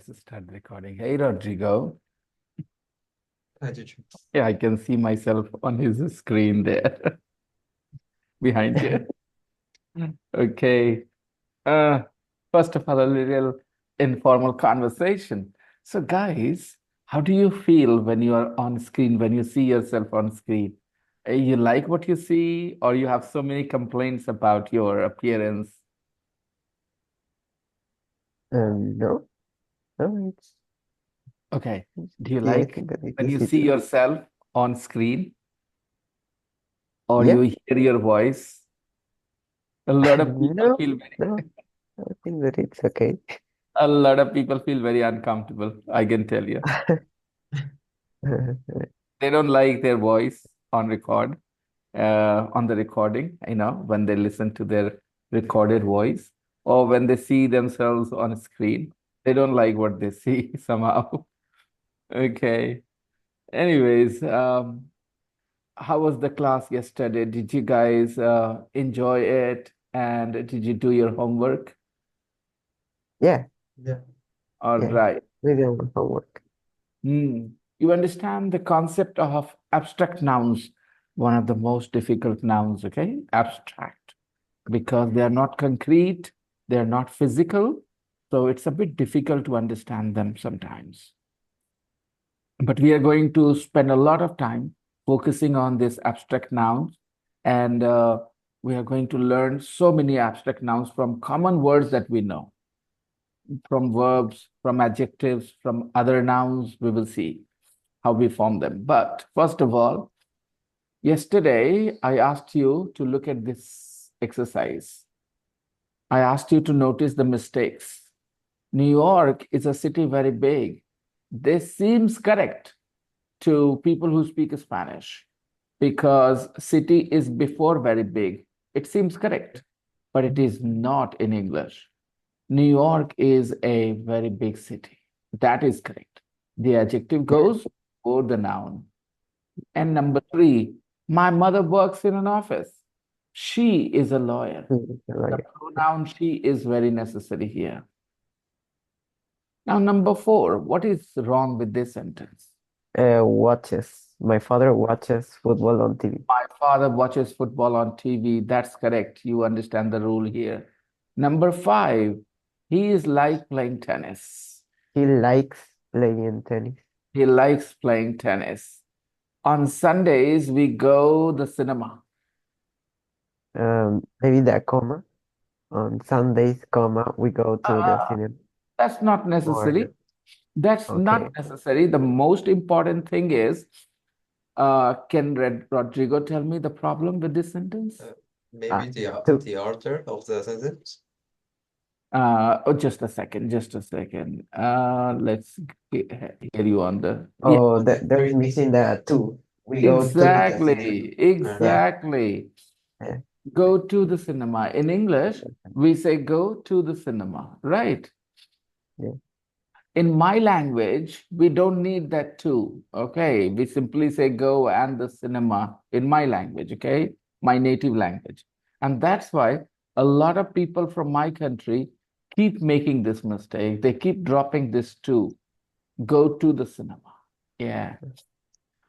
let's start recording. Hey, Rodrigo. Hi, teacher. Yeah, I can see myself on his screen there behind you. Okay. Uh, First of all, a little informal conversation. So, guys, how do you feel when you are on screen, when you see yourself on screen? You like what you see, or you have so many complaints about your appearance? No, no, Okay. Do you yeah, I like think that it when you is see it. yourself on screen, or Yeah, you hear your voice? A lot of people no, feel very, no, I think that it's okay. a lot of people feel very uncomfortable, I can tell you. They don't like their voice on record, on the recording, when they listen to their recorded voice, or when they see themselves on screen. They don't like what they see somehow. Okay. Anyways, how was the class yesterday? Did you guys enjoy it? And did you do your homework? Yeah, Yeah. All yeah, right. maybe on homework. Hmm. You understand the concept of abstract nouns, one of the most difficult nouns, okay? Abstract, because they are not concrete, they are not physical, so it's a bit difficult to understand them sometimes. But we are going to spend a lot of time focusing on this abstract nouns, and we are going to learn so many abstract nouns from common words that we know, from verbs, from adjectives, from other nouns. We will see how we form them. But first of all, yesterday I asked you to look at this exercise. I asked you to notice the mistakes. New York is a city very big. This seems correct to people who speak Spanish because city is before very big. It seems correct, but it is not in English. New York is a very big city. That is correct. The adjective Yeah, goes before the noun. And number three, my mother works in an office. She is a lawyer. The like, pronoun she is very necessary here. Now, number four, what is wrong with this sentence? watches. My father watches football on TV. My father watches football on TV. That's correct. You understand the rule here. Number five, he is like playing tennis. He likes playing tennis. He likes playing tennis. On Sundays, we go the cinema. Maybe the comma. On Sundays, comma, we go to the Ah, cinema. that's not Or necessary. That's not okay. necessary. The most important thing is, can Rodrigo tell me the problem with this sentence? Uh, Maybe Ah, two. the order of the sentence. Oh, just a second, just a second. Let's hear you on yeah, Oh, There there's is missing missing the two. two. We go to the cinema. exactly, Yeah, exactly. yeah, Go to the cinema. In English, we say go to the cinema, right? yeah. In my language, we don't need that too. Okay. We simply say go and the cinema in my language, okay? My native language. And that's why a lot of people from my country keep making this mistake. They keep dropping this too. Go to the cinema. Yeah.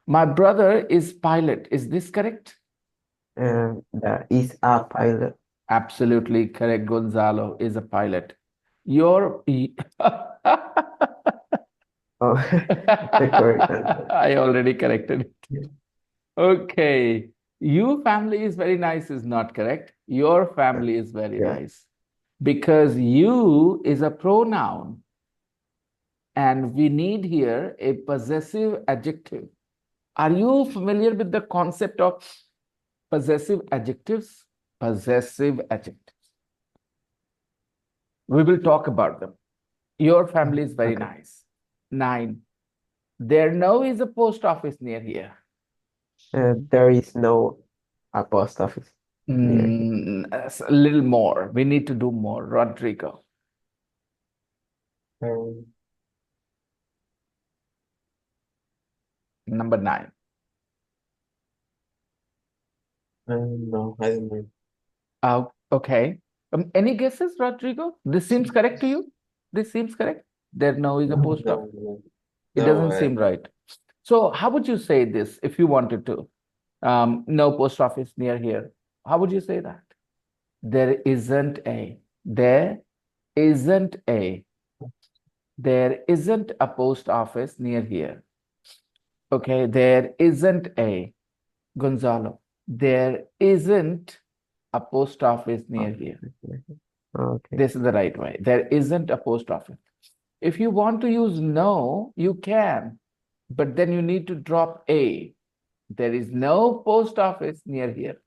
My brother is pilot. Is this correct? That is a pilot. Absolutely correct. Gonzalo is a pilot. Your Oh, the correct answer. I already corrected it. Yeah. Okay. You family is very nice is not correct. Your family is very Yeah. nice because you is a pronoun and we need here a possessive adjective. Are you familiar with the concept of possessive adjectives? Possessive adjectives. We will talk about them. Your family is very Okay. nice. Nine. There now is a post office near here. There is no a post office near here. A little more. We need to do more. Rodrigo. Um, Number nine. no, I don't know. Okay. Any guesses, Rodrigo? This seems correct to you? This seems correct? There no is a No. post office. No, It no, doesn't seem right. So how would you say this if you wanted to? No post office near here. How would you say that? There isn't a. There isn't a. There isn't a post office near here. Okay, there isn't a. Gonzalo, there isn't a post office near here. Okay. This is the right way. There isn't a post office. If you want to use no, you can, but then you need to drop a. There is no post office near here.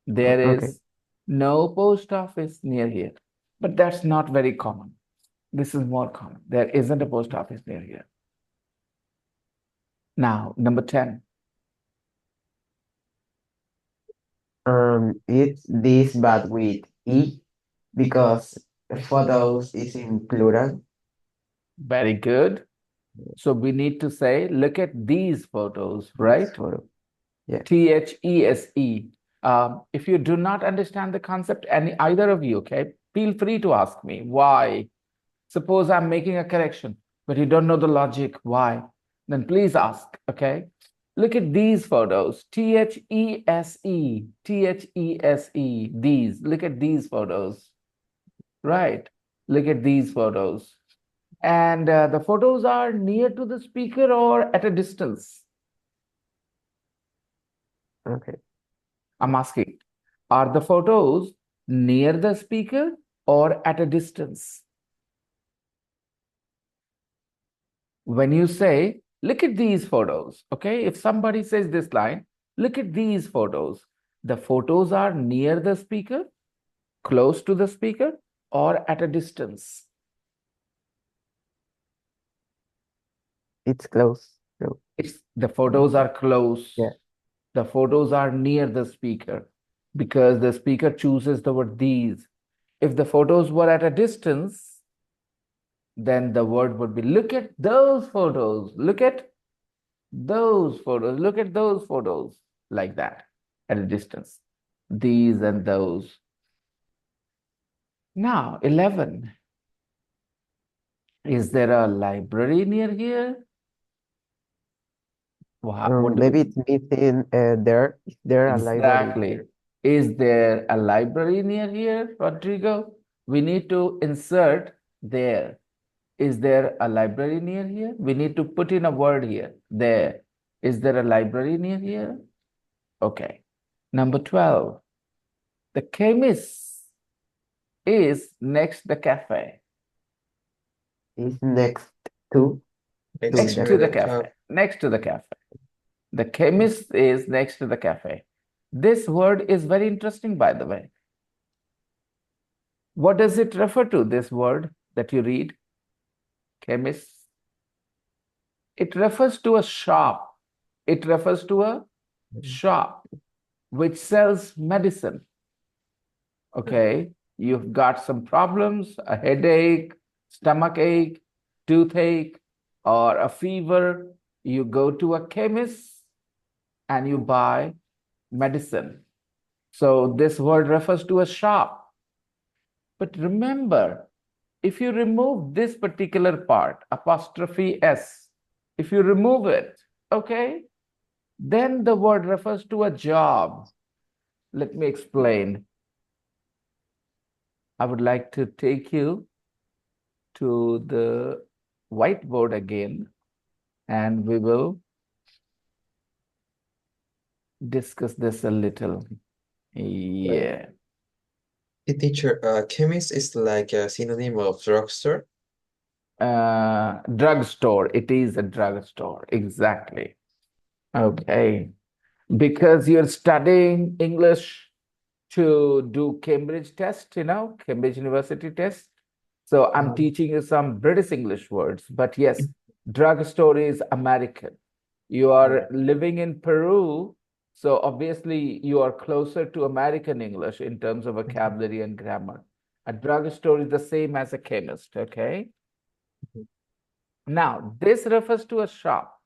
There Okay. is no post office near here. But that's not very common. This is more common. There isn't a post office near here. Now, number 10. It's this but with E because photos is in plural. Very good. So we need to say, look at these photos, This right? photo. Yeah. THESE. If you do not understand the concept, either of you, okay, feel free to ask me why. Suppose I'm making a correction, but you don't know the logic, why? Then please ask, okay? Look at these photos, THESE, THESE, these. Look at these photos, right? Look at these photos. And the photos are near to the speaker or at a distance? Okay. I'm asking, are the photos near the speaker or at a distance? When you say, look at these photos, okay? If somebody says this line, look at these photos, the photos are near the speaker, close to the speaker, or at a distance? It's close. So, The photos are close. yeah. The photos are near the speaker because the speaker chooses the word these. If the photos were at a distance, then the word would be, look at those photos, look at those photos, look at those photos, like that, at a distance. These and those. Now, 11. Is there a library near here? What do Maybe we it's missing there. Is there a library exactly? here? Is there a library near here, Rodrigo? We need to insert there. Is there a library near here? We need to put in a word here. There. Is there a library near here? Okay. Number 12. The chemist is next the cafe. Is next to Next the to the cafe. cafe. Next to the cafe. The chemist is next to the cafe. This word is very interesting, by the way. What does it refer to, this word that you read? Chemist. It refers to a shop. It refers to a shop which sells medicine. Okay, you've got some problems, a headache, stomach ache, toothache, or a fever. You go to a chemist and you buy medicine. So this word refers to a shop. But remember, if you remove this particular part, apostrophe S, if you remove it, okay, then the word refers to a job. Let me explain. I would like to take you to the whiteboard again, and we will discuss this a little. Yeah. The teacher, chemist is like a synonym of drugstore. Drugstore. It is a drugstore. Exactly. Okay. Because you're studying English to do Cambridge test, Cambridge University test. So I'm teaching you some British English words, but yes, drugstore is American. You are living in Peru, so obviously you are closer to American English in terms of vocabulary and grammar. A drugstore is the same as a chemist, okay? Now, this refers to a shop.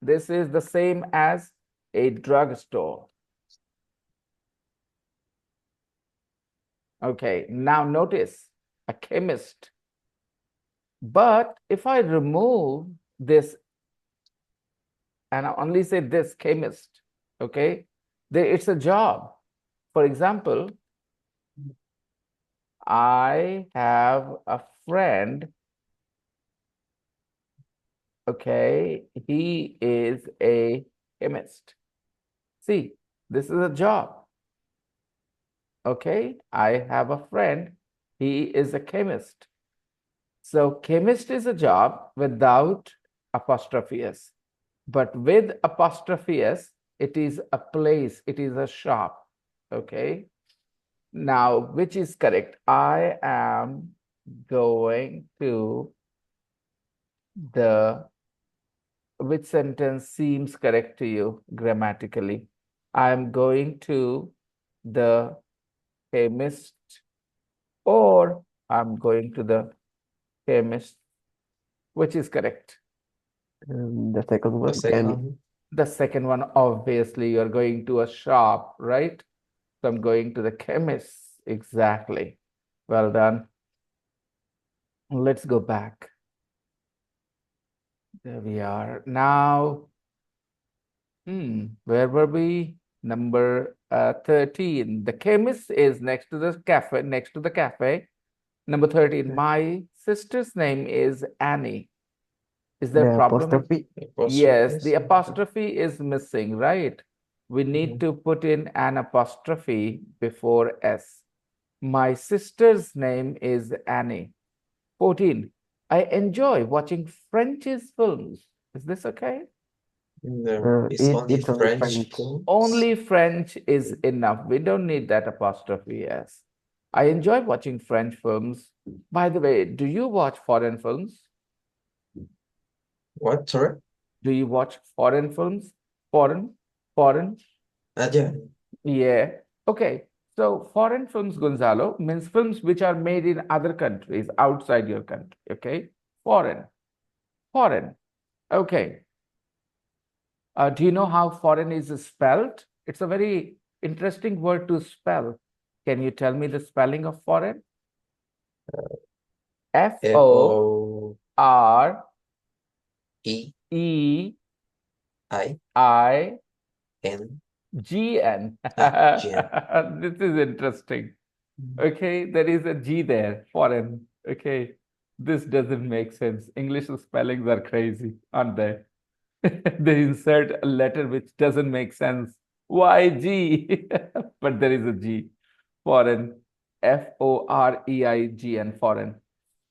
This is the same as a drugstore. Okay, now notice a chemist. But if I remove this and I only say this chemist, okay, it's a job. For example, I have a friend, okay, he is a chemist. See, this is a job, okay? I have a friend, he is a chemist. So chemist is a job without apostrophe S. But with apostrophe S, it is a place, it is a shop, okay? Now, which is correct? I am going to the, which sentence seems correct to you grammatically? I'm going to the chemist, or I'm going to the chemist. Which is correct? The second The one, second. The second one, obviously, you're going to a shop, right? So I'm going to the chemist. Exactly. Well done. Let's go back. There we are. Now, where were we? Number 13. The chemist is next to the cafe, next to the cafe. Number 13. My sister's name is Annie. Is there a the problem? apostrophe. Yes, Apostrophes. the apostrophe is missing, right? We need Mhm. to put in an apostrophe before S. My sister's name is Annie. 14. I enjoy watching French's films. Is this okay? No, it's only It's only French French. films. Only French is enough. We don't need that apostrophe S. I enjoy watching French films. By the way, do you watch foreign films? What, sorry? Do you watch foreign films? Foreign? Yeah. Yeah. Okay. So foreign films, Gonzalo, means films which are made in other countries outside your country. Okay. Foreign. Foreign. Okay. Do you know how foreign is spelled? It's a very interesting word to spell. Can you tell me the spelling of foreign? F O F-O-E-I. R E I N. G N. Jen. This is interesting. Okay, there is a G there, foreign. Okay, this doesn't make sense. English spellings are crazy, aren't they? They insert a letter which doesn't make sense. Why G? But there is a G. Foreign. Foreign, foreign.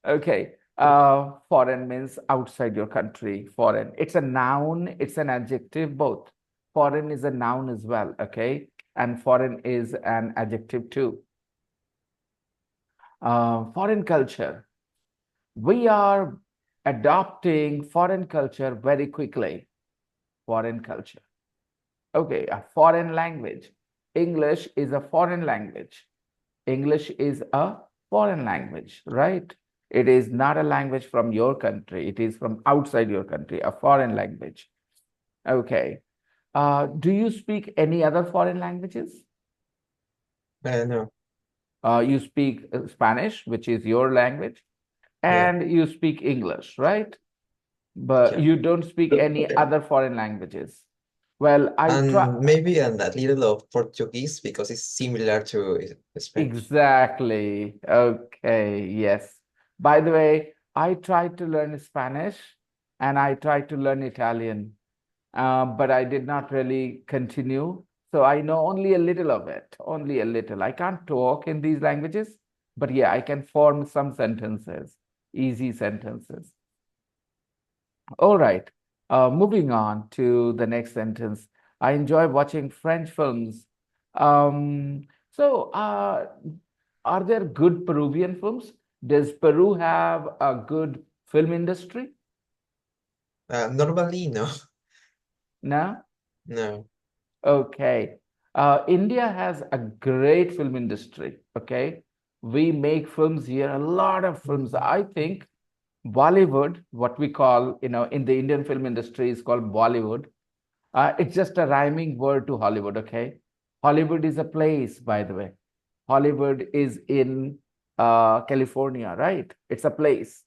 Okay. Foreign means outside your country. Foreign. It's a noun, it's an adjective, both. Foreign is a noun as well, okay? And foreign is an adjective too. Foreign culture. We are adopting foreign culture very quickly. Foreign culture. Okay, a foreign language. English is a foreign language. English is a foreign language, right? It is not a language from your country. It is from outside your country, a foreign language. Okay. Do you speak any other foreign languages? No. You speak Spanish, which is your language, Yeah. and you speak English, right? But Yeah. you don't speak any other foreign languages. Well, I try. And maybe a little of Portuguese because it's similar to Spanish. Exactly. Okay. Yes. By the way, I tried to learn Spanish and I tried to learn Italian, but I did not really continue. So I know only a little of it, only a little. I can't talk in these languages, but yeah, I can form some sentences, easy sentences. All right. Moving on to the next sentence. I enjoy watching French films. So, are there good Peruvian films? Does Peru have a good film industry? Normally, no. No? No. Okay. India has a great film industry. Okay. We make films here, a lot of films. I think Bollywood, what we call, in the Indian film industry is called Bollywood. It's just a rhyming word to Hollywood, okay? Hollywood is a place, by the way. Hollywood is in California, right? It's a place.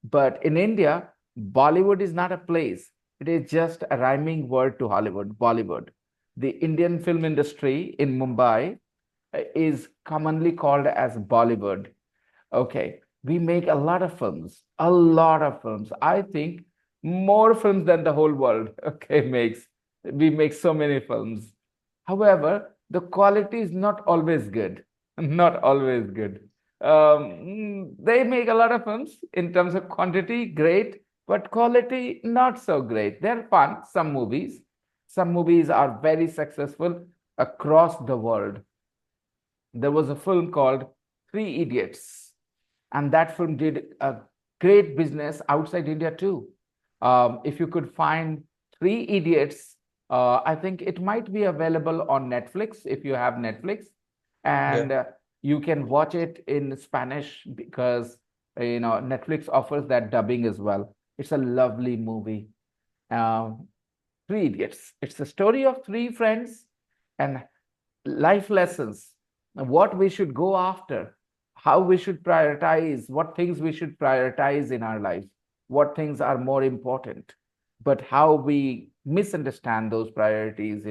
But in India, Bollywood is not a place. It is just a rhyming word to Hollywood, Bollywood. The Indian film industry in Mumbai is commonly called as Bollywood. Okay, we make a lot of films, a lot of films. I think more films than the whole world, okay, makes. We make so many films. However, the quality is not always good, not always good. They make a lot of films in terms of quantity, great, but quality not so great. They're fun, some movies. Some movies are very successful across the world. There was a film called Three Idiots, and that film did a great business outside India too. If you could find Three Idiots, I think it might be available on Netflix if you have Netflix, Yeah. and you can watch it in Spanish because Netflix offers that dubbing as well. It's a lovely movie. Um, Three Idiots. It's the story of three friends and life lessons, what we should go after, how we should prioritize, what things we should prioritize in our lives, what things are more important, but how we misunderstand those priorities.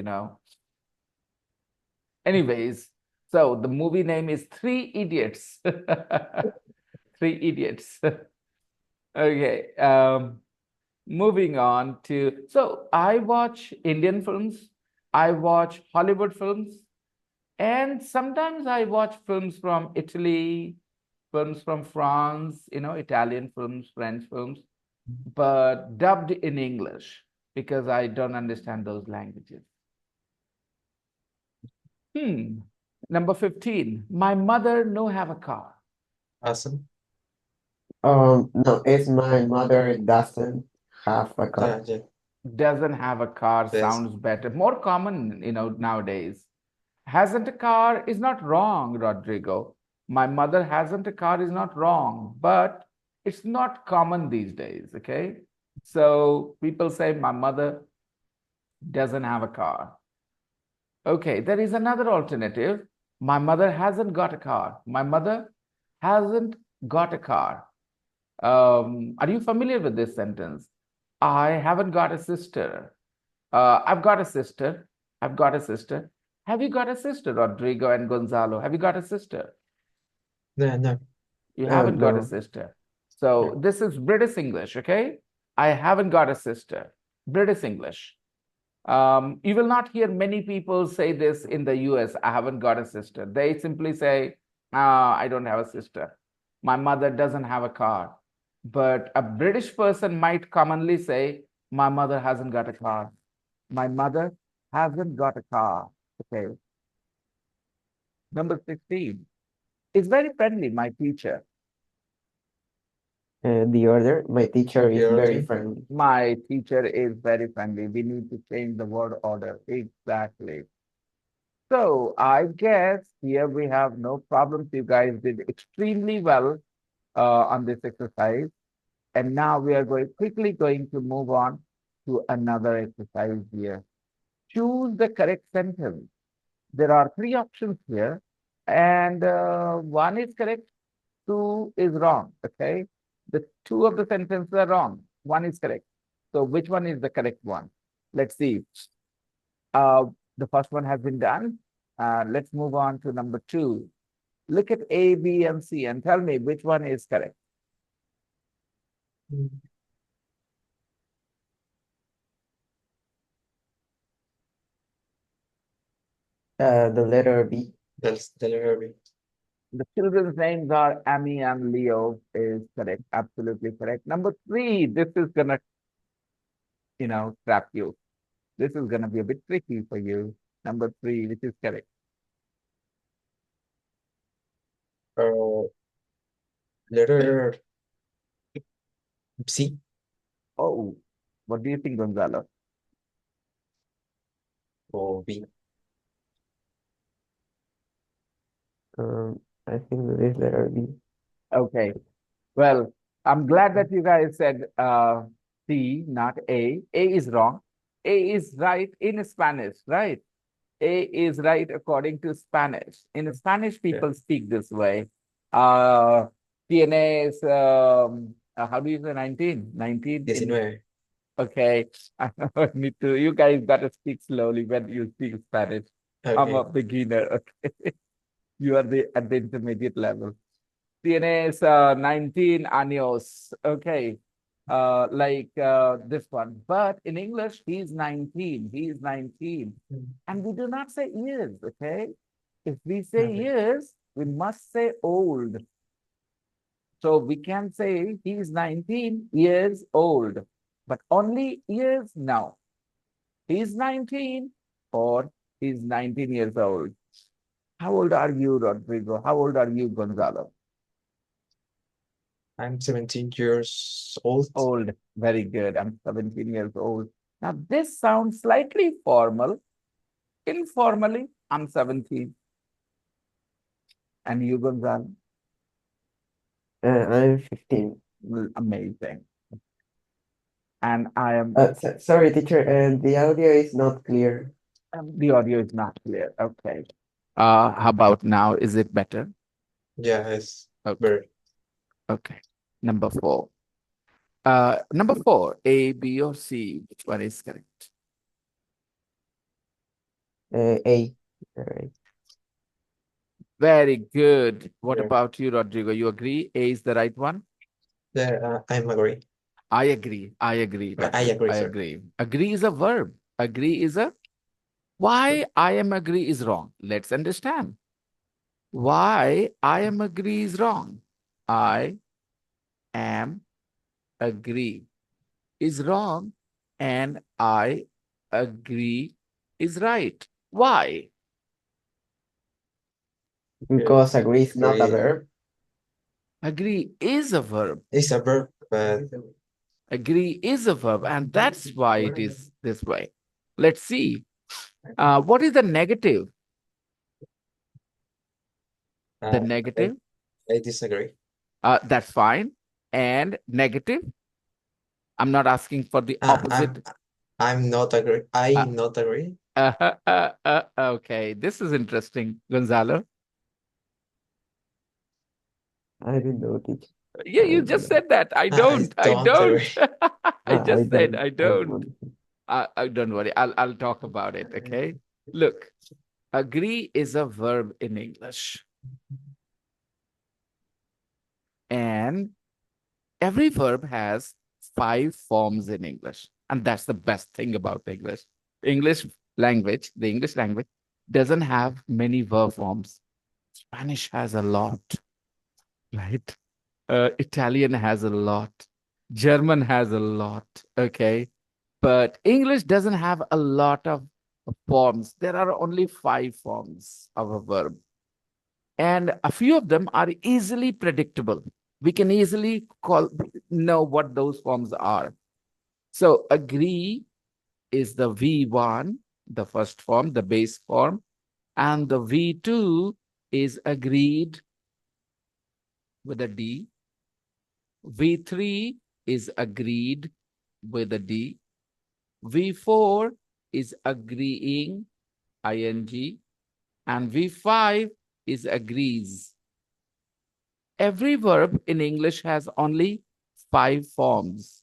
Anyways, so the movie name is Three Idiots. Three Idiots. Okay. Moving on to, so I watch Indian films, I watch Hollywood films, and sometimes I watch films from Italy, films from France, Italian films, French films, but dubbed in English because I don't understand those languages. Hmm. Number 15. My mother no have a car. Awesome. No, it's my mother doesn't have a car. Yeah. Doesn't have a car Yes. sounds better. More common, nowadays. Hasn't a car is not wrong, Rodrigo. My mother hasn't a car is not wrong, but it's not common these days, okay? So people say my mother doesn't have a car. Okay, there is another alternative. My mother hasn't got a car. My mother hasn't got a car. Are you familiar with this sentence? I haven't got a sister. I've got a sister. I've got a sister. Have you got a sister, Rodrigo and Gonzalo? Have you got a sister? No, no. You haven't got a No. sister. Yeah. So this is British English, okay? I haven't got a sister. British English. You will not hear many people say this in the US, I haven't got a sister. They simply say, I don't have a sister. My mother doesn't have a car. But a British person might commonly say, my mother hasn't got a car. My mother hasn't got a car. Okay. Number 16. Is very friendly, my teacher. The order, my teacher The is very order. friendly. My teacher is very friendly. We need to change the word order. Exactly. So I guess here we have no problems. You guys did extremely well on this exercise. And now we are quickly going to move on to another exercise here. Choose the correct sentence. There are three options here, and one is correct, two is wrong. Okay, the two of the sentences are wrong. One is correct. So which one is the correct one? Let's see. Uh, the first one has been done. Let's move on to number two. Look at A, B, and C and tell me which one is correct. The letter B. That's the letter B. The children's names are Amy and Leo is correct. Absolutely correct. Number three, this is gonna, trap you. This is gonna be a bit tricky for you. Number three, which is correct. Uh, letter C Oh, what do you think, Gonzalo? or B. I think that is letter B. Okay. Well, I'm glad that you guys said C, not A. A is wrong. A is right in Spanish, right? A is right according to Spanish. In Spanish, Yeah. people speak this way. Tienes How do you say 19? 19 in 19. okay. I need to, you guys gotta speak slowly when you speak Spanish. I'm a Okay. beginner, okay. You are at the intermediate level. Tienes 19 años. Okay. This one. But in English, he's 19. He is 19. And we do not say years, okay? If we say Okay. years, we must say old. So we can say he is 19 years old, but only years now. He is 19 or he's 19 years old. How old are you, Rodrigo? How old are you, Gonzalo? I'm 17 years old. Old. Very good. I'm 17 years old. Now, this sounds slightly formal. Informally, I'm 17. And you, Gonzalo? I'm 15. Amazing. And I am, Sorry, teacher, the audio is not clear. the audio is not clear. Okay. How about now? Is it better? Yeah, it's Okay. very. Okay. Number 4. Number 4, A, B, or C. Which one is correct? A. All right. Very good. What Yeah. about you, Rodrigo? You agree? A is the right one? Yeah, I'm agree. I agree. I agree, I Rodrigo. agree, I sir. agree. Agree is a verb. Agree is a. Why I am agree is wrong. Let's understand. Why I am agree is wrong. I am agree is wrong and I agree is right. Why? Because agree is not a Agree. verb. Agree is a verb. It's a verb, but Agree is a verb, and that's why it is this way. Let's see. What is the negative? The uh, I, negative? I disagree. That's fine. And negative? I'm not asking for the Uh, I'm opposite. I'm not agree. I Uh, not agree. okay, this is interesting, Gonzalo. I don't know, teacher. Yeah, I you don't just know. said that. I I don't. I don't agree. don't. I I just said don't. I I don't. don't. Don't worry. I'll talk about it. Okay. Look, agree is a verb in English, and every verb has 5 forms in English. And that's the best thing about English. English language, the English language doesn't have many verb forms. Spanish has a lot, right? Italian has a lot. German has a lot. Okay. But English doesn't have a lot of forms. There are only 5 forms of a verb. And a few of them are easily predictable. We can easily know what those forms are. So agree is the V1, the first form, the base form, and the V2 is agreed with a D. V3 is agreed with a D. V4 is agreeing, ing, and V5 is agrees. Every verb in English has only 5 forms.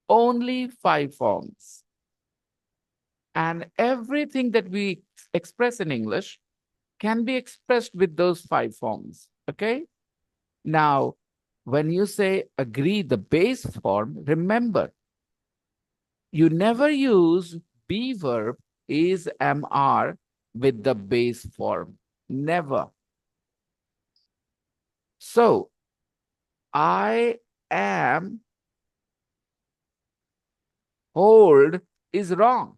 Only 5 forms. And everything that we express in English can be expressed with those 5 forms. Okay? Now, when you say agree the base form, remember, you never use be verb is MR with the base form. Never. So, I am hold is wrong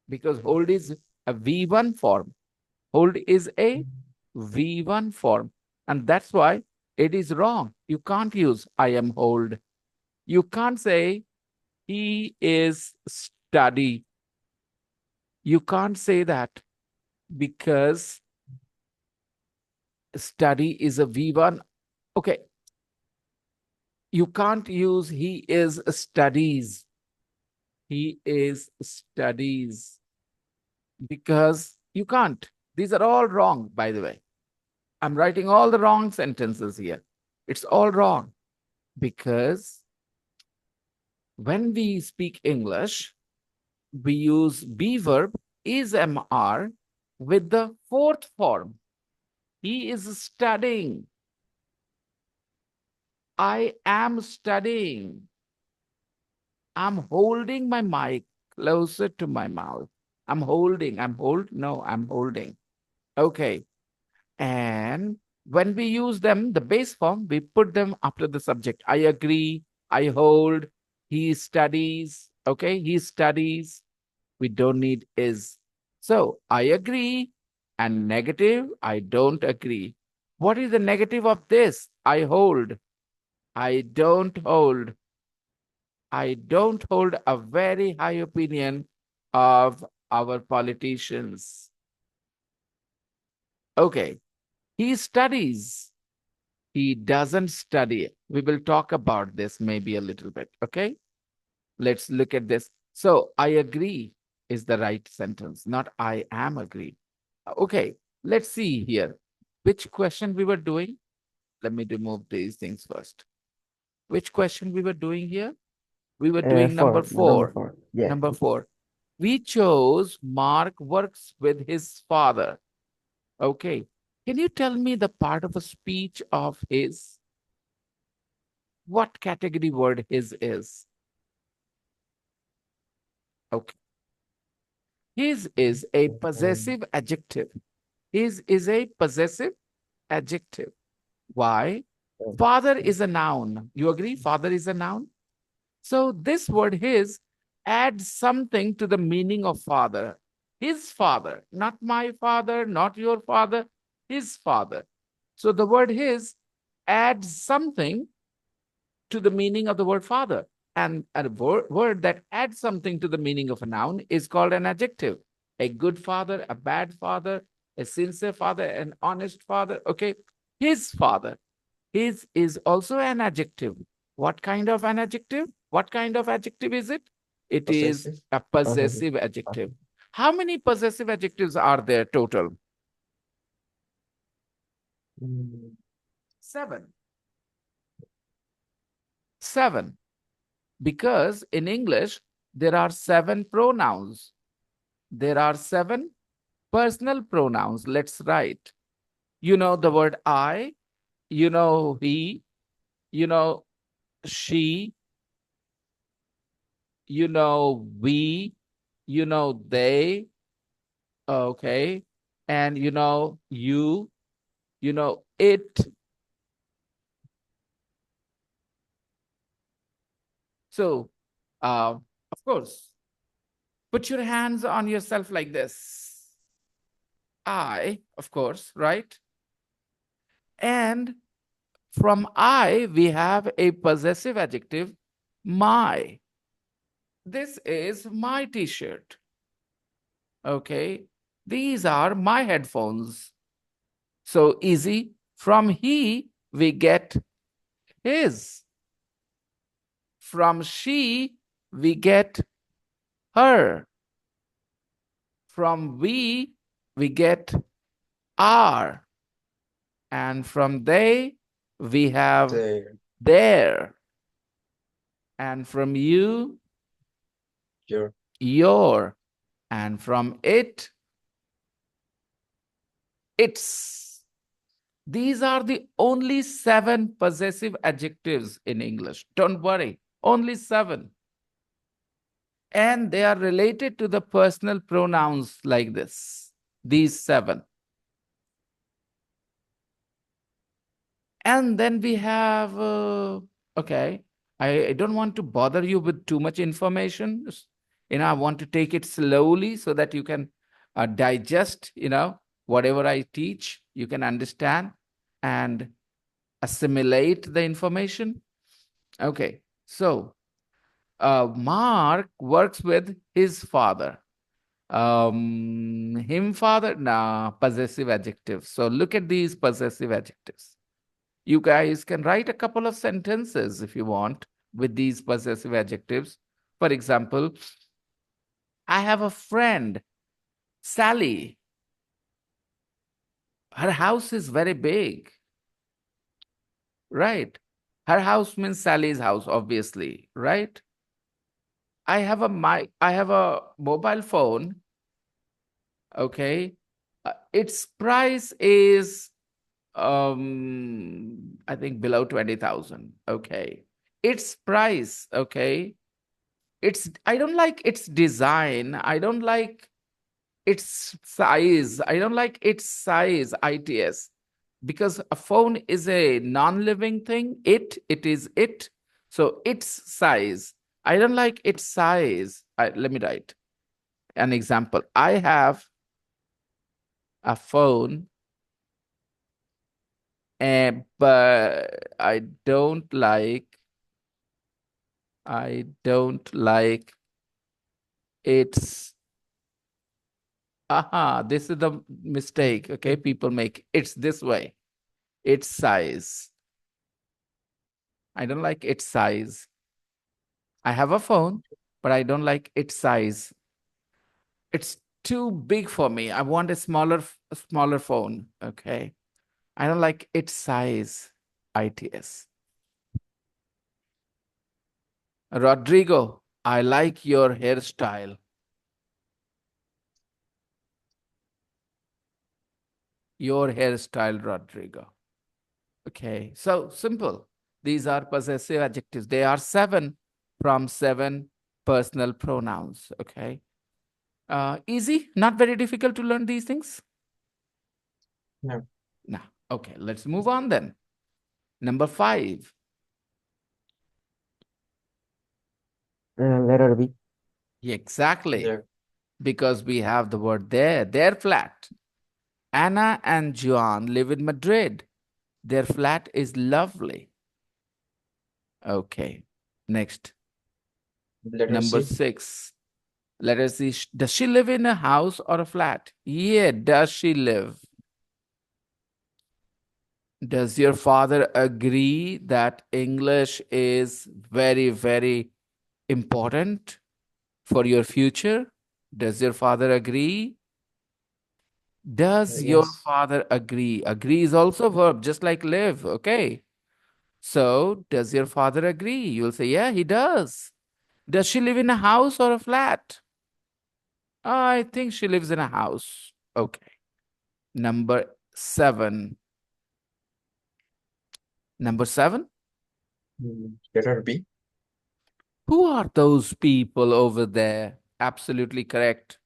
because hold is a V1 form. Hold is a V1 form. And that's why it is wrong. You can't use I am hold. You can't say he is study. You can't say that because study is a V1. Okay. You can't use he is studies. He is studies because you can't. These are all wrong, by the way. I'm writing all the wrong sentences here. It's all wrong because when we speak English, we use be verb is MR with the fourth form. He is studying. I am studying. I'm holding my mic closer to my mouth. I'm holding. No, I'm holding. Okay. And when we use them, the base form, we put them after the subject. I agree. I hold. He studies. Okay. He studies. We don't need is. So I agree. And negative, I don't agree. What is the negative of this? I hold. I don't hold. I don't hold a very high opinion of our politicians. Okay. He studies. He doesn't study. We will talk about this maybe a little bit. Okay. Let's look at this. So I agree is the right sentence, not I am agree. Okay. Let's see here. Which question we were doing? Let me remove these things first. Which question we were doing here? We were doing number Number 4. 4. Yeah. Number 4. We chose Mark works with his father. Okay. Can you tell me the part of a speech of his? What category word his is? Okay. His is a possessive adjective. His is a possessive adjective. Why? Father is a noun. You agree? Father is a noun. So this word his adds something to the meaning of father. His father, not my father, not your father, his father. So the word his adds something to the meaning of the word father. And a word that adds something to the meaning of a noun is called an adjective. A good father, a bad father, a sincere father, an honest father. Okay. His father. His is also an adjective. What kind of an adjective? What kind of adjective is it? It is Possessive. a possessive adjective. How many possessive adjectives are there total? 7. 7. Because in English, there are 7 pronouns. There are 7 personal pronouns. Let's write. You know the word I, you know he, you know she, you know we, you know they, okay, and you know it. So, of course, put your hands on yourself like this. I, of course, right? And from I, we have a possessive adjective, my. This is my t-shirt. Okay. These are my headphones. So easy. From he, we get his. From she, we get her. From we get our. And from they, we have There. their. And from you, Your. your. And from it, its. These are the only 7 possessive adjectives in English. Don't worry, only 7. And they are related to the personal pronouns like this, these 7. And then we have, okay, I don't want to bother you with too much information. I want to take it slowly so that you can digest, whatever I teach, you can understand and assimilate the information. Okay, so Mark works with his father. Him father, nah, possessive adjectives. So look at these possessive adjectives. You guys can write a couple of sentences if you want with these possessive adjectives. For example, I have a friend, Sally. Her house is very big. right? Her house means Sally's house, obviously, right? I have a mobile phone, okay? Its price is I think below 20,000, okay? Its price, okay? I don't like its design. I don't like its size. I don't like its size, ITS, because a phone is a non-living thing. It is it. So its size. I don't like its size. Let me write an example. I have a phone, but I don't like its. Aha, this is the mistake. Okay, people make it's this way. Its size. I don't like its size. I have a phone, but I don't like its size. It's too big for me. I want a smaller phone. Okay. I don't like its size. ITS. Rodrigo, I like your hairstyle. Your hairstyle, Rodrigo. Okay. So simple. These are possessive adjectives. They are 7 from 7 personal pronouns. Okay. Easy, not very difficult to learn these things. No. No. Okay, let's move on then. Number 5. Letter B. Exactly. There. Because we have the word there. Their flat. Anna and Juan live in Madrid. Their flat is lovely. Okay. Next. Letter Number C. 6. Let us see. Does she live in a house or a flat? Yeah, does she live? Does your father agree that English is very, very important for your future? Does your father agree? Does your Yes. father agree? Agree is also a verb, just like live. Okay. So, does your father agree? You'll say, yeah, he does. Does she live in a house or a flat? I think she lives in a house. Okay. Number 7. Number 7. Letter B. Who are those people over there? Absolutely correct.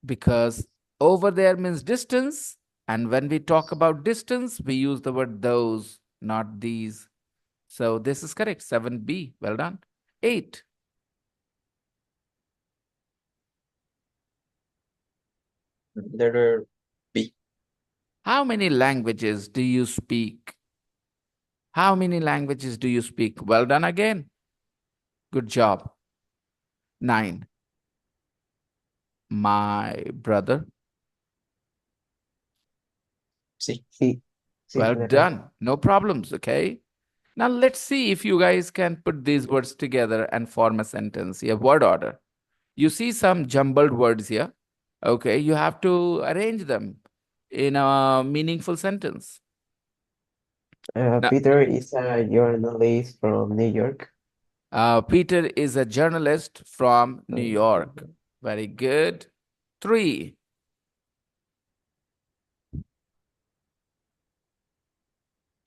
Because over there means distance. And when we talk about distance, we use the word those, not these. So this is correct. 7B. Well done. 8. Letter B. How many languages do you speak? How many languages do you speak? Well done again. Good job. 9. My brother. C. C. C Well letter. done. No problems. Okay. Now let's see if you guys can put these words together and form a sentence. Here, word order. You see some jumbled words here. Okay, you have to arrange them in a meaningful sentence. Now, Peter is a journalist from New York. Peter is a journalist from New York. Very good. 3.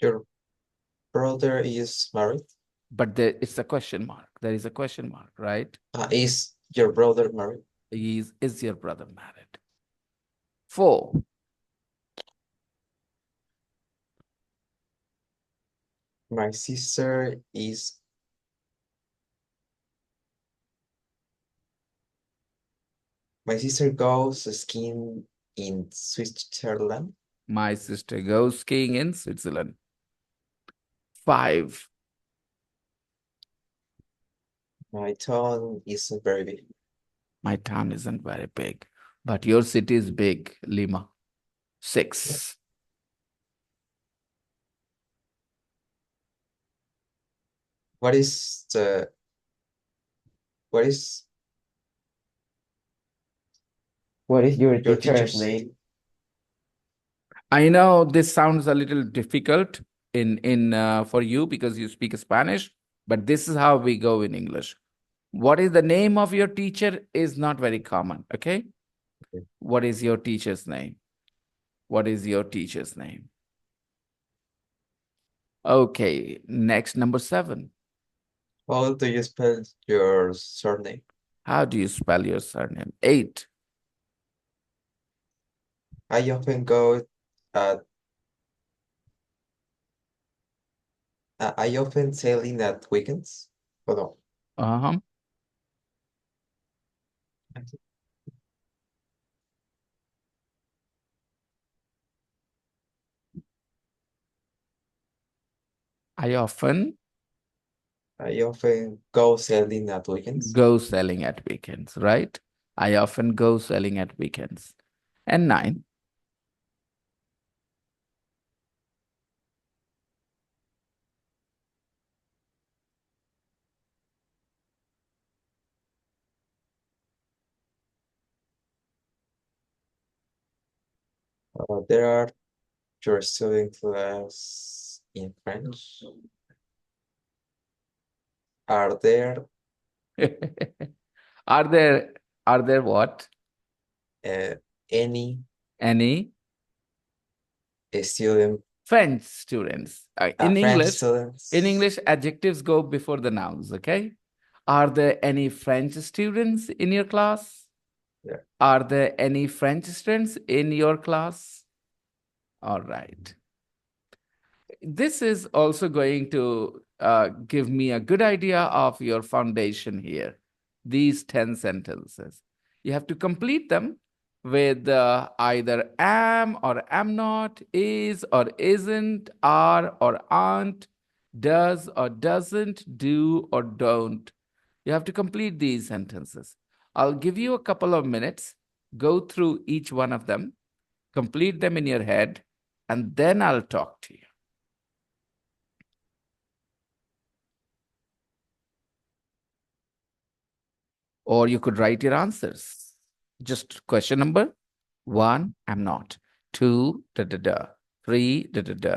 Your brother is married. But it's a question mark. There is a question mark, right? Is your brother married? Is your brother married? 4. My sister is. My sister goes skiing in Switzerland. My sister goes skiing in Switzerland. 5. My town isn't very big. My town isn't very big, but your city is big, Lima. 6. What is the what is What is your your teacher's teacher's name? I know this sounds a little difficult, in for you because you speak Spanish, but this is how we go in English. What is the name of your teacher is not very common, okay? Okay. What is your teacher's name? What is your teacher's name? Okay, next, number 7. How do you spell your surname? How do you spell your surname? 8. I often go at I often sailing at weekends. Oh no. Uh-huh. I often I often go sailing at weekends. go selling at weekends, right? I often go selling at weekends. And 9. There are your student class in French. Are there Are there what? uh, any Any student French students? French students? In English, adjectives go before the nouns, okay? Are there any French students in your class? Yeah. Are there any French students in your class? All right. This is also going to give me a good idea of your foundation here. These 10 sentences. You have to complete them with either am or am not, is or isn't, are or aren't, does or doesn't, do or don't. You have to complete these sentences. I'll give you a couple of minutes, go through each one of them, complete them in your head, and then I'll talk to you. Or you could write your answers. Just question number 1, I'm not. 2, da da da. 3, da da da.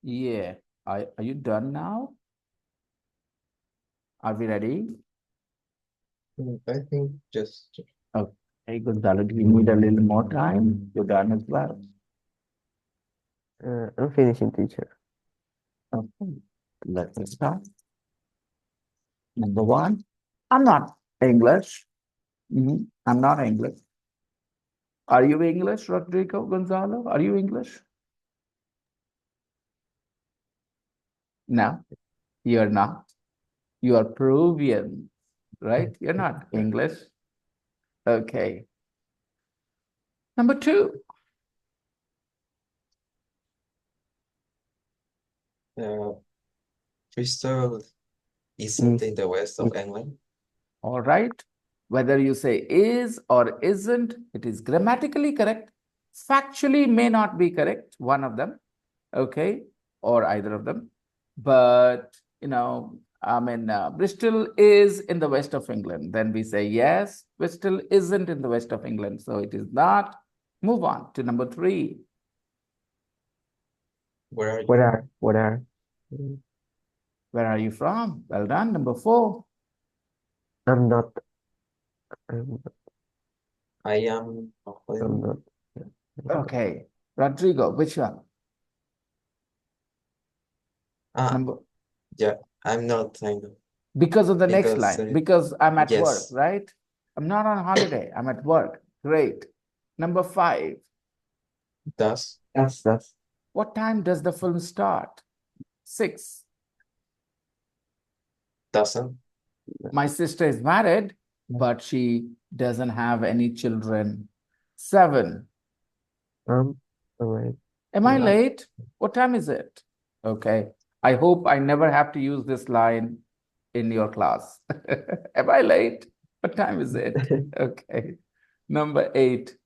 Yeah. Are you done now? Are we ready? I think just Okay, Gonzalo, do you need a little more time? You're done as well. I'm finishing, teacher. Okay, let's start. Number 1, I'm not English. I'm not English. Are you English, Rodrigo Gonzalo? Are you English? No, you're not. You are Peruvian, right? You're not English. Okay. Number two. Bristol isn't in the west of England. All right. Whether you say is or isn't, it is grammatically correct. Factually may not be correct, one of them, okay, or either of them. But, Bristol is in the west of England. Then we say yes, Bristol isn't in the west of England. So it is not. Move on to number three. Where are you? Where are you from? Well done. Number four. I'm not. I am. I'm not. Okay. Rodrigo, which one? Number. Yeah, I'm not. I know. Because of the next Because, line. Because I'm at work, yes. right? I'm not on holiday. I'm at work. Great. Number five. Does. That's. What time does the film start? 6. Doesn't. My sister is married, but she doesn't have any children. 7. Alright. Am I No. late? What time is it? Okay. I hope I never have to use this line in your class. Am I late? What time is it? Okay. Number 8.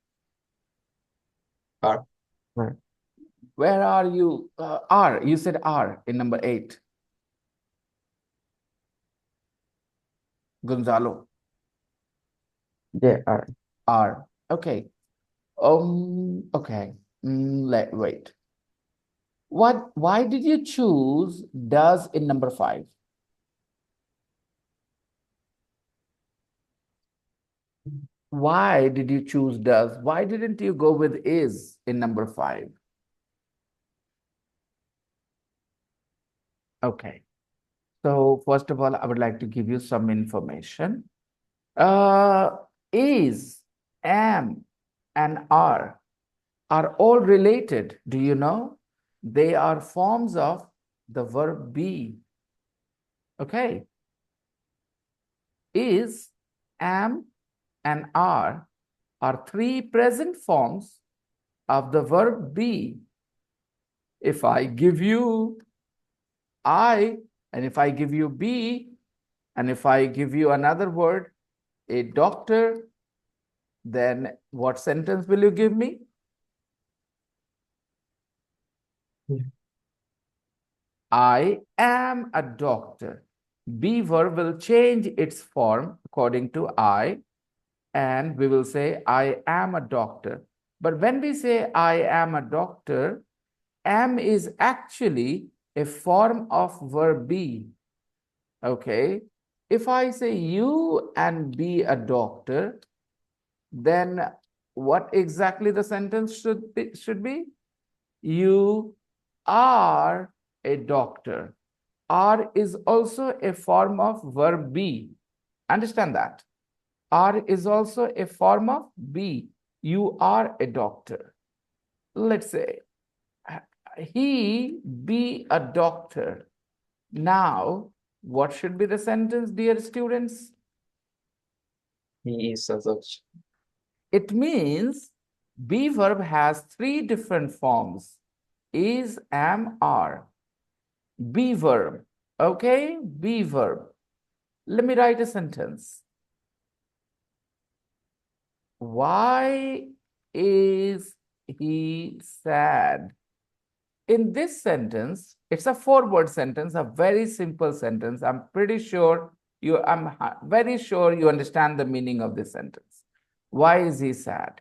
Are. Where are you? R. You said R in number 8. Gonzalo. They are. R. Okay. Okay. Wait. Why did you choose does in number 5? Why did you choose does? Why didn't you go with is in number 5? Okay. So first of all, I would like to give you some information. Is, am, and are all related. Do you know? They are forms of the verb be. Okay. Is, am, and are 3 present forms of the verb be. If I give you I, and if I give you be, and if I give you another word, a doctor, then what sentence will you give me? I am a doctor. Be verb will change its form according to I, and we will say I am a doctor. But when we say I am a doctor, am is actually a form of verb be. Okay. If I say you and be a doctor, then what exactly the sentence should be? You are a doctor. Are is also a form of verb be. Understand that. Are is also a form of be. You are a doctor. Let's say, he be a doctor. Now, what should be the sentence, dear students? He is a doctor. It means be verb has 3 different forms: is, am, are. Be verb. Okay, be verb. Let me write a sentence. Why is he sad? In this sentence, it's a 4-word sentence, a very simple sentence. I'm very sure you understand the meaning of this sentence. Why is he sad?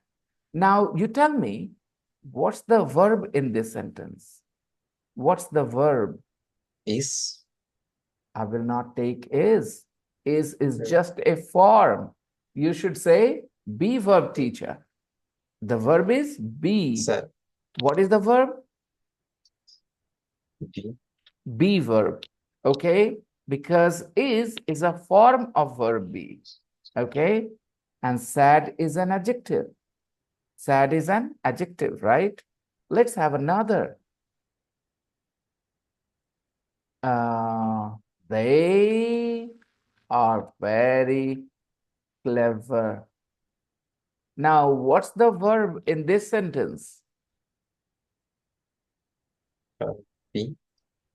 Now, you tell me, what's the verb in this sentence? What's the verb? Is. I will not take is. Is just a form. You should say be verb, teacher. The verb is be. Sad. What is the verb? Be. Be verb. Okay? Because is a form of verb be. Okay? And sad is an adjective. Sad is an adjective, right? Let's have another. They are very clever. Now, what's the verb in this sentence? Be.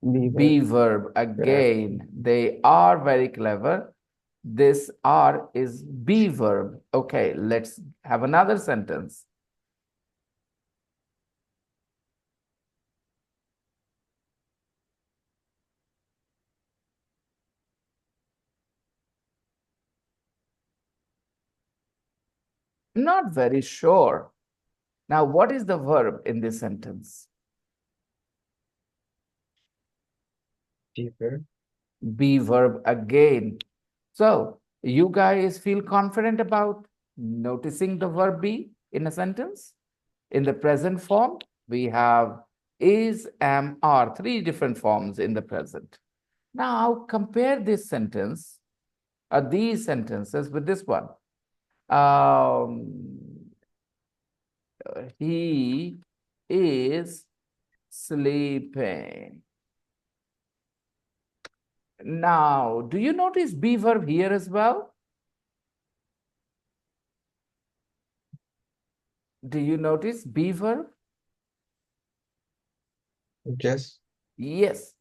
Be verb again. They are very clever. This are is be verb. Okay, let's have another sentence. Not very sure. Now, what is the verb in this sentence? Be verb. Be verb again. So, you guys feel confident about noticing the verb be in a sentence? In the present form, we have is, am, are, three different forms in the present. Now, compare this sentence, these sentences with this one. He is sleeping. Now, do you notice be verb here as well? Do you notice be verb? Yes. Yes.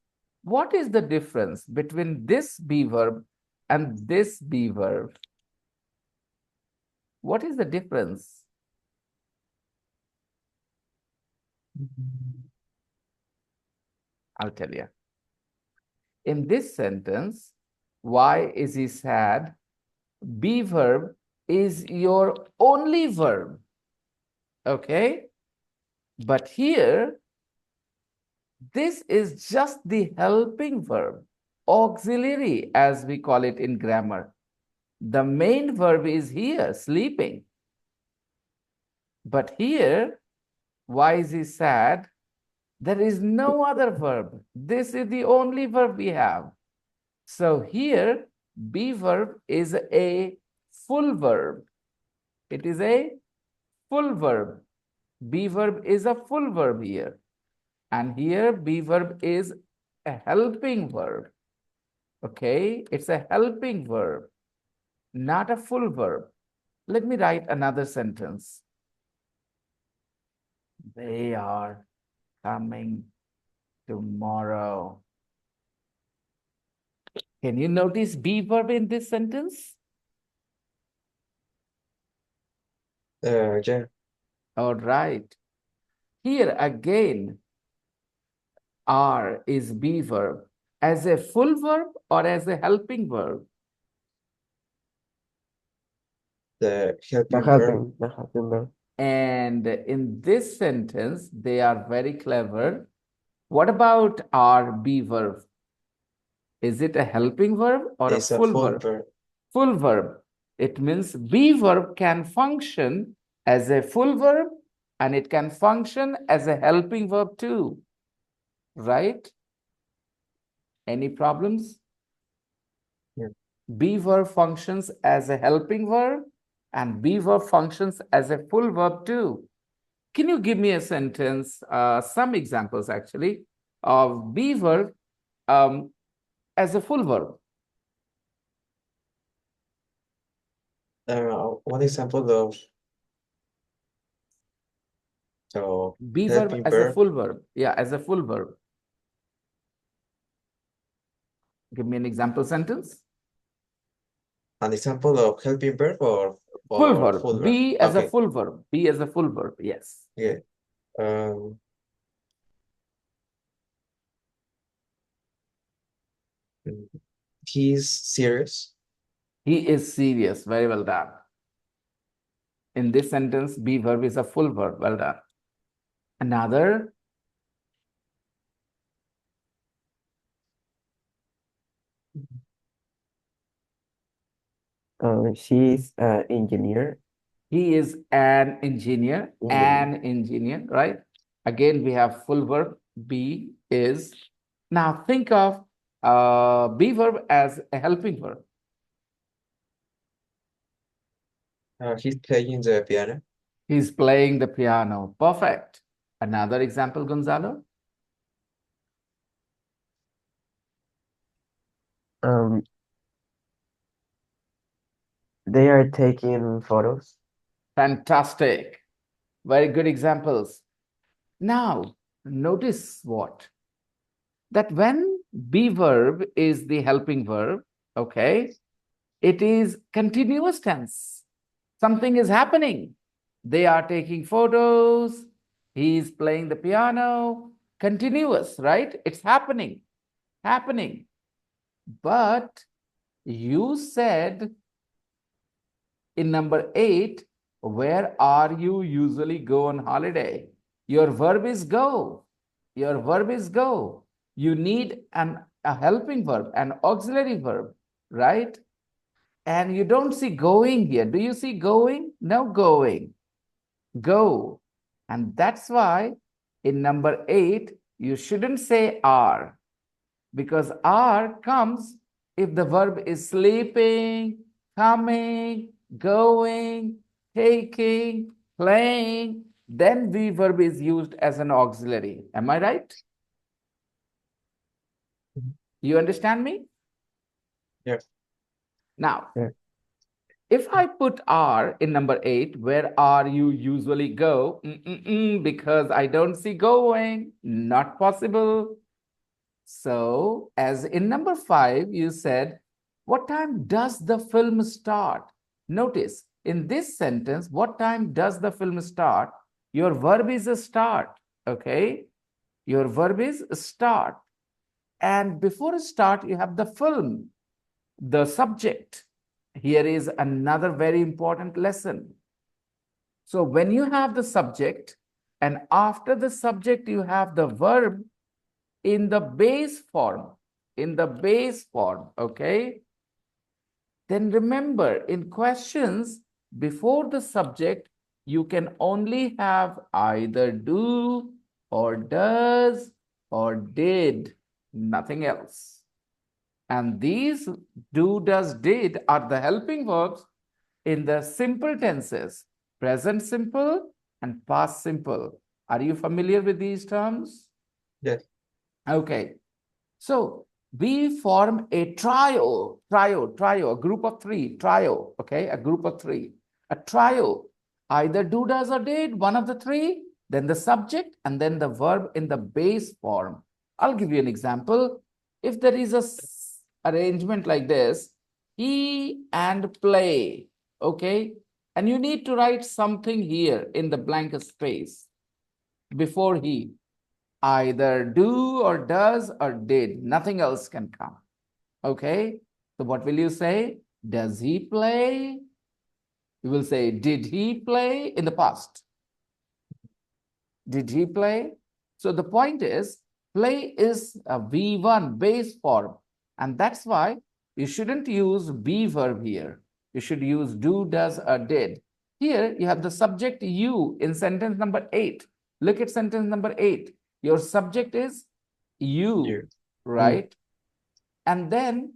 What is the difference between this be verb and this be verb? What is the difference? I'll tell you. In this sentence, why is he sad? Be verb is your only verb. Okay? But here, this is just the helping verb, auxiliary, as we call it in grammar. The main verb is here, sleeping. But here, why is he sad? There is no other verb. This is the only verb we have. So here, be verb is a full verb. It is a full verb. Be verb is a full verb here. And here, be verb is a helping verb. Okay, it's a helping verb, not a full verb. Let me write another sentence. They are coming tomorrow. Can you notice be verb in this sentence? Yeah. All right. Here again, are is be verb as a full verb or as a helping verb? The The helping verb. helping verb. And in this sentence, they are very clever. What about are be verb? Is it a helping verb or a It's a full full verb? verb. Full verb. It means be verb can function as a full verb and it can function as a helping verb too. Right? Any problems? Yeah. Be verb functions as a helping verb and be verb functions as a full verb too. Can you give me a sentence, some examples actually, of be verb as a full verb? One example of Be verb helping as a verb. full verb. Yeah, as a full verb. Give me an example sentence. An example of helping verb or Full verb. full verb. Be as a Okay. full verb. Be as a full verb. Yes. Yeah. Um. He's serious. He is serious. Very well done. In this sentence, be verb is a full verb. Well done. Another. She's an engineer. He is an engineer. An engineer, right? Again, we have full verb. Be is. Now think of be verb as a helping verb. He's playing the piano. He's playing the piano. Perfect. Another example, Gonzalo? Um, they are taking photos. Fantastic. Very good examples. Now, notice what? That when be verb is the helping verb, okay, it is continuous tense. Something is happening. They are taking photos. He's playing the piano. Continuous, right? It's happening, happening. But you said in number 8, where are you usually go on holiday? Your verb is go. Your verb is go. You need a helping verb, an auxiliary verb, right? And you don't see going here. Do you see going? No going. Go. And that's why in number 8, you shouldn't say are, because are comes if the verb is sleeping, coming, going, taking, playing, then the verb is used as an auxiliary. Am I right? You understand me? Yeah. Now, Yeah. if I put are in number 8, where are you usually go? Because I don't see going, not possible. So, as in number 5, you said, what time does the film start? Notice, in this sentence, what time does the film start? Your verb is a start, okay? Your verb is start. And before start, you have the film, the subject. Here is another very important lesson. So, when you have the subject, and after the subject, you have the verb, in the base form, okay? Then remember, in questions, before the subject, you can only have either do or does or did, nothing else. And these do, does, did are the helping verbs in the simple tenses, present simple and past simple. Are you familiar with these terms? Yes. Okay. So we form a trio, a group of 3, trio, okay, a group of 3. A trio, either do, does, or did, one of the 3, then the subject, and then the verb in the base form. I'll give you an example. If there is a arrangement like this, he and play, okay, and you need to write something here in the blank space before he. Either do or does or did. Nothing else can come. Okay? So what will you say? Does he play? You will say, did he play in the past? Did he play? So the point is, play is a V1 base form. And that's why you shouldn't use be verb here. You should use do, does, or did. Here you have the subject you in sentence number 8. Look at sentence number 8. Your subject is you, right? And then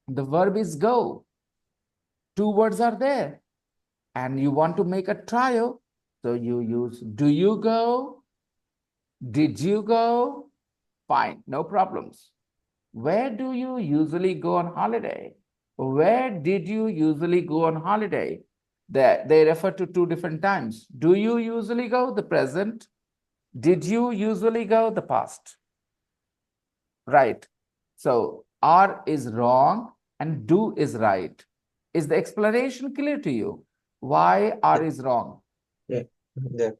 the verb is go. 2 words are there. And you want to make a trio. So you use do you go? Did you go? Fine, no problems. Where do you usually go on holiday? Where did you usually go on holiday? They refer to 2 different times. Do you usually go? The present. Did you usually go? The past. Right. So are is wrong and do is right. Is the explanation clear to you? Why are is wrong? Yeah. Yeah.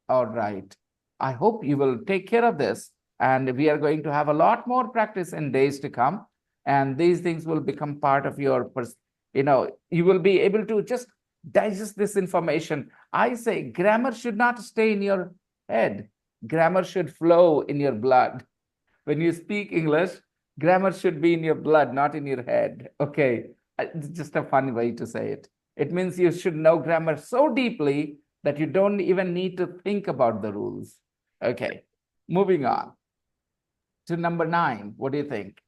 All right. I hope you will take care of this. And we are going to have a lot more practice in days to come. And these things will become part of your, you will be able to just digest this information. I say grammar should not stay in your head. Grammar should flow in your blood. When you speak English, grammar should be in your blood, not in your head. Okay. It's just a funny way to say it. It means you should know grammar so deeply that you don't even need to think about the rules. Okay. Moving on to number 9. What do you think?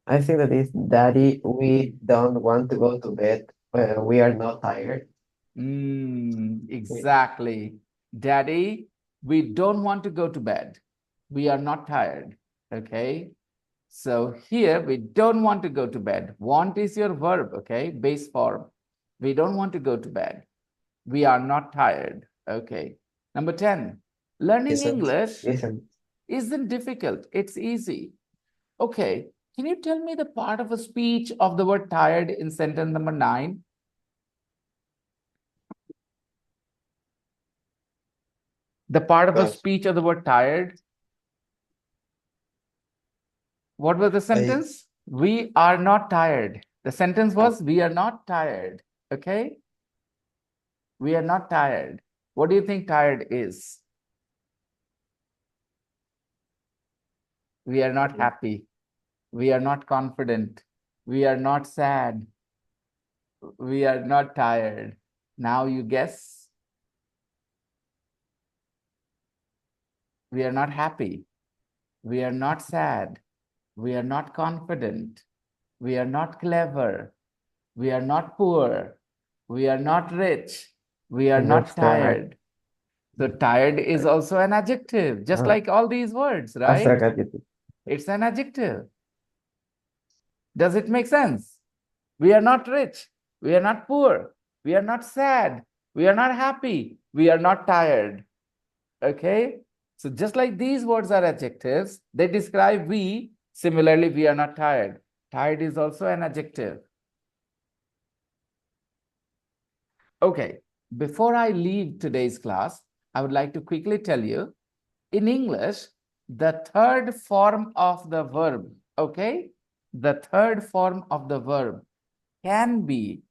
I think that is, Daddy, we don't want to go to bed when we are not tired. Exactly. Daddy, we don't want to go to bed. We are not tired. Okay. So here we don't want to go to bed. Want is your verb, okay? Base form. We don't want to go to bed. We are not tired. Okay. Number 10. Learning Isn't. English Isn't. isn't difficult. It's easy. Okay. Can you tell me the part of a speech of the word tired in sentence number 9? The part of a speech of the word tired. What was the sentence? We are not tired. The sentence was, we are not tired. Okay? We are not tired. What do you think tired is? We are not happy. We are not confident. We are not sad. We are not tired. Now you guess. We are not happy. We are not sad. We are not confident. We are not clever. We are not poor. We are not rich. We are not tired. So tired is also an adjective, just like all these words, right? Abstract adjective. It's an adjective. Does it make sense? We are not rich. We are not poor. We are not sad. We are not happy. We are not tired. Okay? So just like these words are adjectives, they describe we. Similarly, we are not tired. Tired is also an adjective. Okay, before I leave today's class, I would like to quickly tell you, in English, the third form of the verb, okay? The third form of the verb can be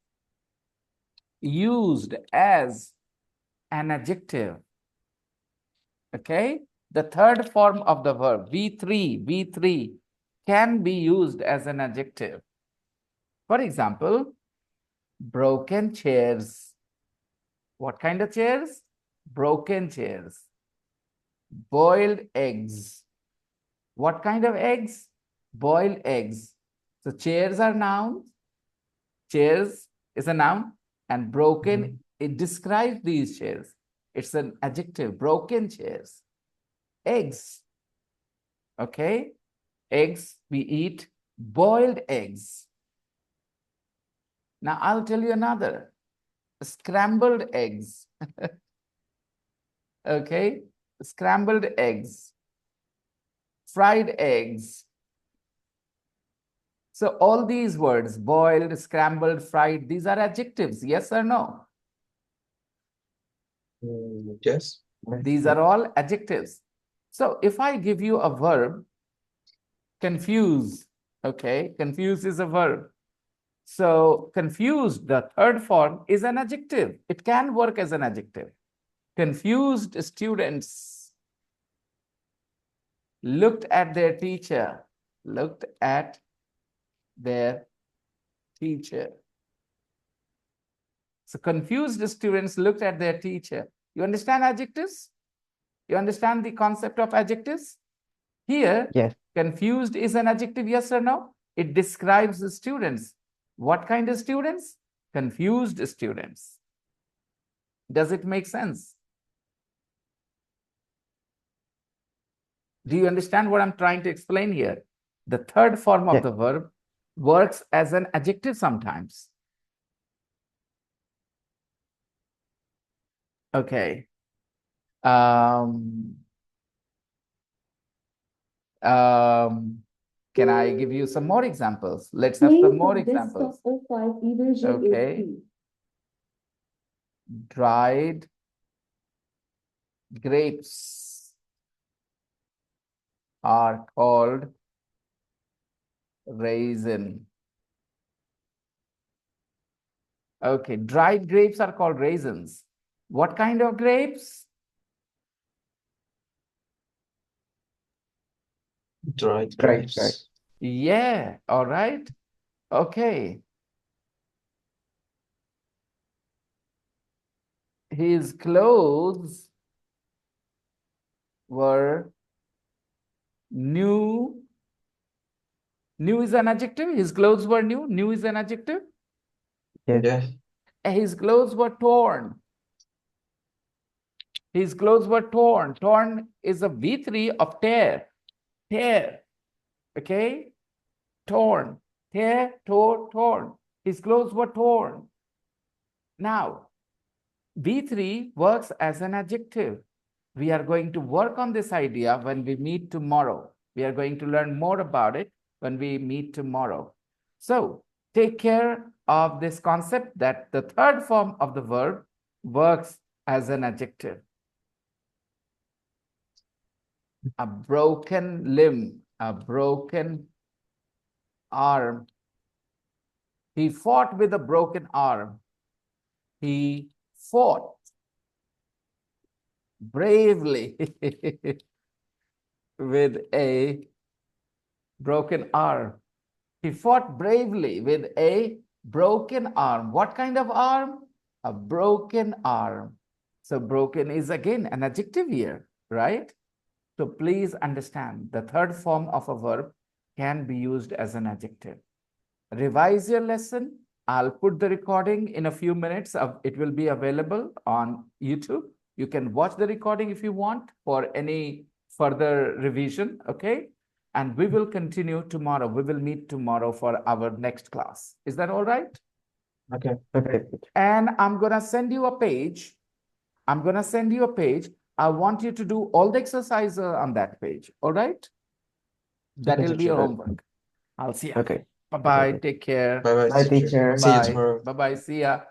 used as an adjective, okay? The third form of the verb, V3, can be used as an adjective. For example, broken chairs. What kind of chairs? Broken chairs. Boiled eggs. What kind of eggs? Boiled eggs. So chairs are nouns. Chairs is a noun, and broken, it describes these chairs. It's an adjective, broken chairs. Eggs. Okay. Eggs, we eat boiled eggs. Now I'll tell you another. Scrambled eggs. Okay. Scrambled eggs. Fried eggs. So all these words, boiled, scrambled, fried, these are adjectives, yes or no? Yes. These are all adjectives. So if I give you a verb, confuse, okay, confuse is a verb. So confused, the third form, is an adjective. It can work as an adjective. Confused students looked at their teacher, looked at their teacher. So confused students looked at their teacher. You understand adjectives? You understand the concept of adjectives? Here, Yes. confused is an adjective, yes or no? It describes the students. What kind of students? Confused students. Does it make sense? Do you understand what I'm trying to explain here? The third form of Yes. the verb works as an adjective sometimes. Okay. Can I give you some more examples? Let's have some more examples. Okay. Dried grapes are called raisin. Okay, dried grapes are called raisins. What kind of grapes? Dried Right. grapes. Yeah, all right. Okay. His clothes were new. New is an adjective. His clothes were new. New is an adjective. Yes. Yeah. His clothes were torn. His clothes were torn. Torn is a V3 of tear. Tear. Okay? Torn. Tear, tore, torn. His clothes were torn. Now, V3 works as an adjective. We are going to work on this idea when we meet tomorrow. We are going to learn more about it when we meet tomorrow. So take care of this concept that the third form of the verb works as an adjective. A broken limb, a broken arm. He fought with a broken arm. He fought bravely with a broken arm. He fought bravely with a broken arm. What kind of arm? A broken arm. So broken is again an adjective here, right? So please understand the third form of a verb can be used as an adjective. Revise your lesson. I'll put the recording in a few minutes. It will be available on YouTube. You can watch the recording if you want for any further revision, okay? And we will continue tomorrow. We will meet tomorrow for our next class. Is that all right? Okay. Okay. And I'm going to send you a page. I'm going to send you a page. I want you to do all the exercises on that page, all right? That Okay, will be your teacher. homework. I'll see you. Okay. Bye-bye. Okay. Take care. Bye-bye, Bye, teacher. teacher. See you Bye. tomorrow. Bye-bye. See ya.